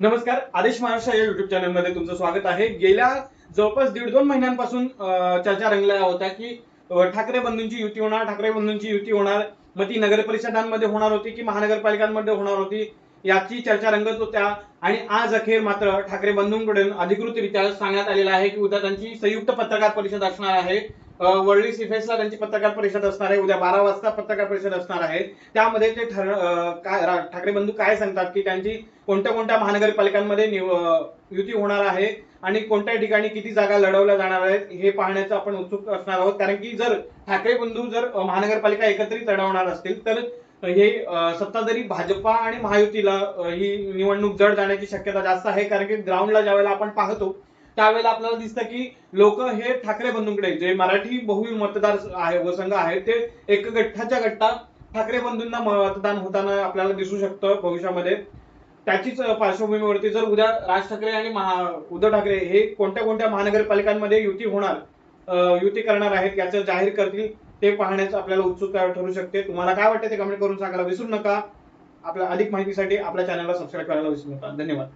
नमस्कार, आदेश महाराष्ट्र या युट्यूब चॅनलमध्ये तुमचं स्वागत आहे. गेल्या जवळपास 1.5-2 महिन्यांपासून चर्चा रंगल्या होत्या की ठाकरे बंधूंची युती होणार, ठाकरे बंधूंची युती होणार. मग ती नगर परिषदांमध्ये होणार होती की महानगरपालिकांमध्ये होणार होती, याची चर्चा रंगत होत्या. आणि आज अखेर मात्र ठाकरे बंधूंकडून अधिकृतरित्या सांगण्यात आलेलं आहे की उद्या त्यांची संयुक्त पत्रकार परिषद असणार आहे. वरळी सिफेसला त्यांची पत्रकार परिषद असणार आहे. उद्या 12 वाजता पत्रकार परिषद असणार आहे. त्यामध्ये ते ठाकरे बंधू काय सांगतात की त्यांची कोणत्या कोणत्या महानगरपालिकांमध्ये युती होणार आहे आणि कोणत्या ठिकाणी किती जागा लढवल्या जाणार आहेत हे पाहण्याचं आपण उत्सुक असणार आहोत. कारण की जर ठाकरे बंधू जर महानगरपालिका एकत्रित लढवणार असतील तर हे सत्ताधारी भाजपा आणि महायुतीला ही निवडणूक जड जाण्याची शक्यता जास्त आहे. कारण की ग्राउंडला ज्यावेळेला आपण पाहतो त्यावेळेला आपल्याला दिसतं की लोक हे ठाकरे बंधूंकडे, जे मराठी बहुल मतदार आहे व संघ आहे, ते एक गठ्ठाच्या गठ्ठा ठाकरे बंधूंना मतदान होताना आपल्याला दिसू शकतं भविष्यामध्ये. त्याचीच पार्श्वभूमीवरती जर उद्या राज ठाकरे आणि उद्धव ठाकरे हे कोणत्या कोणत्या महानगरपालिकांमध्ये युती होणार, युती करणार आहेत याचं जाहीर करतील, ते पाहण्याचं आपल्याला उत्सुकता ठरू शकते. तुम्हाला काय वाटतं ते कमेंट करून सांगायला विसरू नका. आपल्या अधिक माहितीसाठी आपल्या चॅनलला सबस्क्राईब करायला विसरू नका. धन्यवाद.